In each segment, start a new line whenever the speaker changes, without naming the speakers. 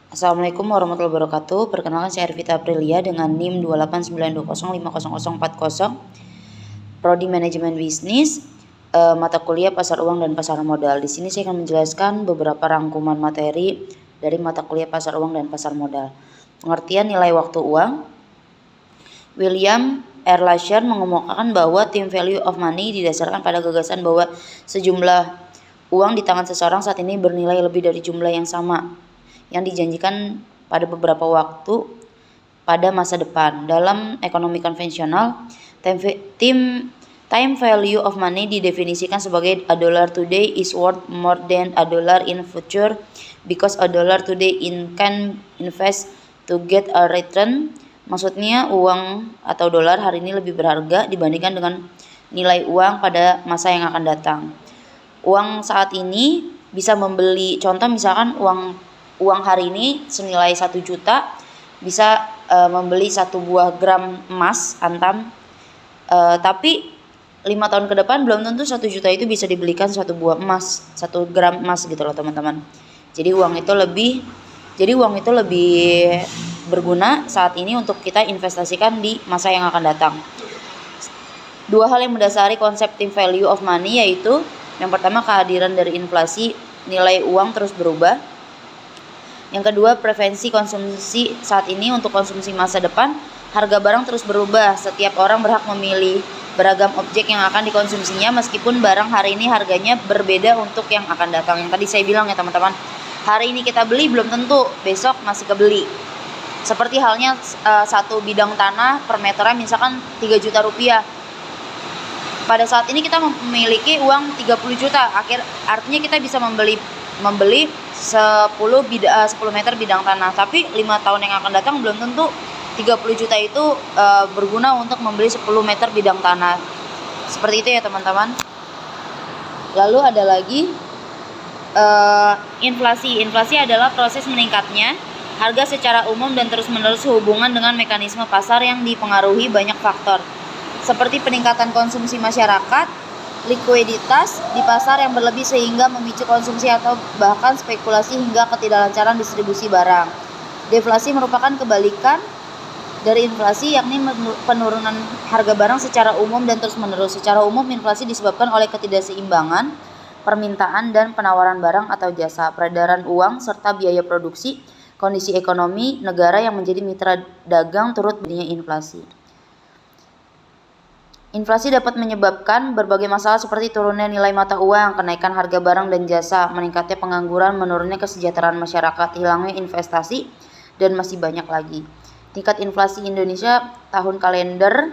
Assalamualaikum warahmatullahi wabarakatuh. Perkenalkan saya Arvita Aprilia dengan NIM 289205040, Prodi Manajemen Bisnis, mata kuliah Pasar Uang dan Pasar Modal. Di sini saya akan menjelaskan beberapa rangkuman materi dari mata kuliah Pasar Uang dan Pasar Modal. Pengertian nilai waktu uang. William Erlacher mengemukakan bahwa team value of money didasarkan pada gagasan bahwa sejumlah uang di tangan seseorang saat ini bernilai lebih dari jumlah yang sama yang dijanjikan pada beberapa waktu pada masa depan. Dalam ekonomi konvensional, time value of money didefinisikan sebagai a dollar today is worth more than a dollar in future because a dollar today can invest to get a return. Maksudnya uang atau dolar hari ini lebih berharga dibandingkan dengan nilai uang pada masa yang akan datang. Uang saat ini bisa membeli, contoh misalkan uang hari ini senilai 1 juta bisa membeli 1 buah gram emas antam, tapi 5 tahun ke depan belum tentu 1 juta itu bisa dibelikan 1 buah emas, 1 gram emas gitu loh teman-teman. Jadi uang itu lebih berguna saat ini untuk kita investasikan di masa yang akan datang. Dua hal yang mendasari konsep time value of money yaitu yang pertama kehadiran dari inflasi, nilai uang terus berubah. Yang kedua, preferensi konsumsi saat ini untuk konsumsi masa depan. Harga barang terus berubah. Setiap orang berhak memilih beragam objek yang akan dikonsumsinya meskipun barang hari ini harganya berbeda untuk yang akan datang. Yang tadi saya bilang ya teman-teman, hari ini kita beli belum tentu besok masih kebeli. Seperti halnya satu bidang tanah per meternya misalkan 3 juta rupiah. Pada saat ini kita memiliki uang 30 juta. Artinya kita bisa membeli 10 meter bidang tanah, tapi 5 tahun yang akan datang belum tentu 30 juta itu berguna untuk membeli 10 meter bidang tanah. Seperti itu ya teman-teman. Lalu ada lagi inflasi. Inflasi adalah proses meningkatnya harga secara umum dan terus-menerus hubungan dengan mekanisme pasar yang dipengaruhi banyak faktor, seperti peningkatan konsumsi masyarakat, likuiditas di pasar yang berlebih sehingga memicu konsumsi atau bahkan spekulasi hingga ketidaklancaran distribusi barang. Deflasi merupakan kebalikan dari inflasi, yakni penurunan harga barang secara umum dan terus-menerus. Secara umum, inflasi disebabkan oleh ketidakseimbangan permintaan dan penawaran barang atau jasa, peredaran uang, serta biaya produksi. Kondisi ekonomi negara yang menjadi mitra dagang turut berdirinya inflasi. Inflasi dapat menyebabkan berbagai masalah seperti turunnya nilai mata uang, kenaikan harga barang dan jasa, meningkatnya pengangguran, menurunnya kesejahteraan masyarakat, hilangnya investasi, dan masih banyak lagi. Tingkat inflasi Indonesia tahun kalender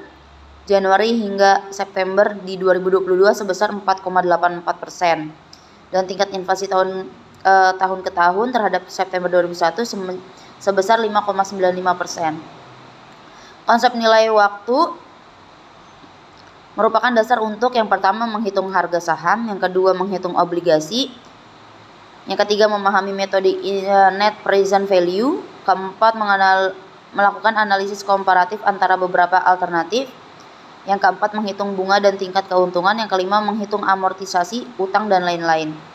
Januari hingga September di 2022 sebesar 4,84%. Dan tingkat inflasi tahun ke tahun terhadap September 2001 sebesar 5,95%. Konsep nilai waktu merupakan dasar untuk yang pertama menghitung harga saham, yang kedua menghitung obligasi, yang ketiga memahami metode net present value, keempat melakukan analisis komparatif antara beberapa alternatif, yang keempat menghitung bunga dan tingkat keuntungan, yang kelima menghitung amortisasi, utang dan lain-lain.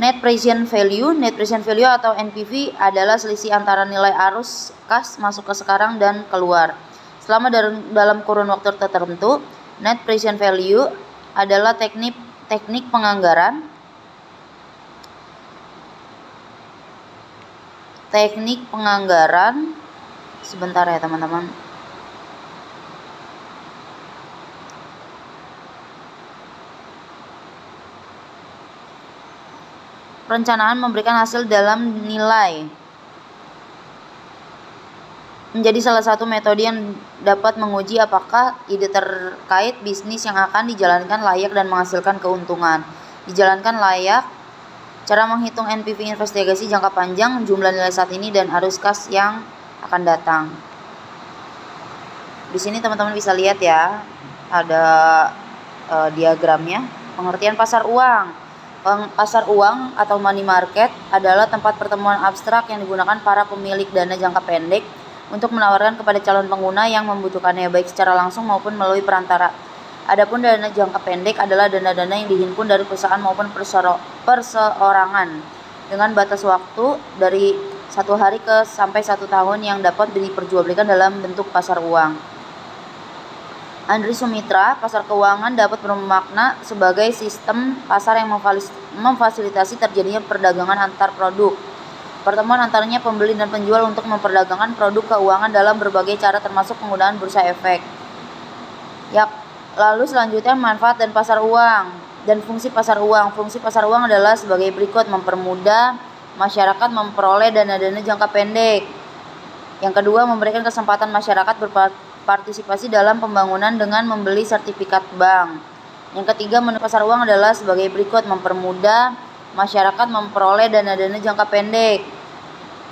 Net present value atau NPV adalah selisih antara nilai arus kas masuk ke sekarang dan keluar selama dalam kurun waktu tertentu. Net present value adalah teknik penganggaran sebentar ya teman-teman. Perencanaan memberikan hasil dalam nilai menjadi salah satu metode yang dapat menguji apakah ide terkait bisnis yang akan dijalankan layak dan menghasilkan keuntungan. Dijalankan layak. Cara menghitung NPV investigasi jangka panjang, jumlah nilai saat ini dan arus kas yang akan datang. Di sini teman-teman bisa lihat ya, ada diagramnya. Pengertian pasar uang. Pasar uang atau money market adalah tempat pertemuan abstrak yang digunakan para pemilik dana jangka pendek untuk menawarkan kepada calon pengguna yang membutuhkannya baik secara langsung maupun melalui perantara. Adapun dana jangka pendek adalah dana-dana yang dihimpun dari perusahaan maupun perseorangan dengan batas waktu dari 1 hari sampai 1 tahun yang dapat diperjualbelikan dalam bentuk pasar uang. Andri Sumitra, pasar keuangan dapat bermakna sebagai sistem pasar yang memfasilitasi terjadinya perdagangan antar produk. Pertemuan antaranya pembeli dan penjual untuk memperdagangkan produk keuangan dalam berbagai cara termasuk penggunaan bursa efek. Lalu selanjutnya manfaat dan pasar uang dan fungsi pasar uang. Fungsi pasar uang adalah sebagai berikut: mempermudah masyarakat memperoleh dana-dana jangka pendek. Yang kedua, memberikan kesempatan masyarakat berpartisipasi dalam pembangunan dengan membeli sertifikat bank. Yang ketiga, pasar uang adalah sebagai berikut: mempermudah masyarakat memperoleh dana-dana jangka pendek.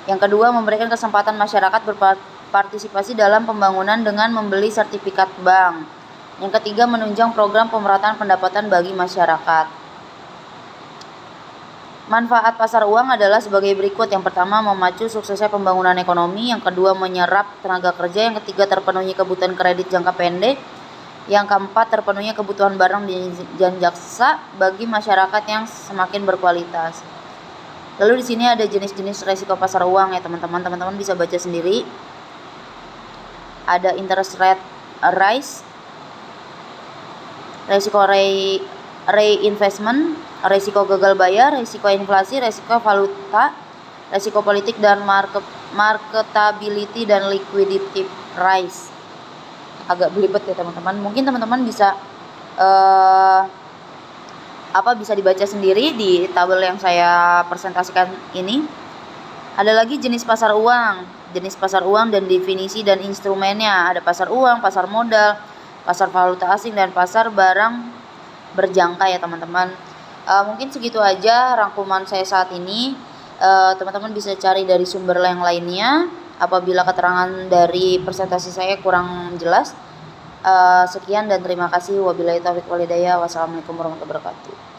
Yang kedua, memberikan kesempatan masyarakat berpartisipasi dalam pembangunan dengan membeli sertifikat bank. Yang ketiga, menunjang program pemerataan pendapatan bagi masyarakat. Manfaat pasar uang adalah sebagai berikut. Yang pertama, memacu suksesnya pembangunan ekonomi. Yang kedua, menyerap tenaga kerja. Yang ketiga, terpenuhi kebutuhan kredit jangka pendek. Yang keempat, terpenuhi kebutuhan barang dan jasa bagi masyarakat yang semakin berkualitas. Lalu di sini ada jenis-jenis resiko pasar uang ya teman-teman. Teman-teman bisa baca sendiri. Ada interest rate rise, resiko reinvestment, resiko gagal bayar, resiko inflasi, resiko valuta, resiko politik, dan marketability dan liquidity price. Agak belibet ya teman-teman. Mungkin teman-teman bisa bisa dibaca sendiri di tabel yang saya presentasikan ini. Ada lagi jenis pasar uang dan definisi dan instrumennya. Ada pasar uang, pasar modal, pasar valuta asing, dan pasar barang berjangka ya teman-teman. Mungkin segitu aja rangkuman saya saat ini. Teman-teman bisa cari dari sumber yang lainnya apabila keterangan dari presentasi saya kurang jelas. Sekian dan terima kasih. Wabillahi taufiq walhidayah. Wassalamualaikum warahmatullahi wabarakatuh.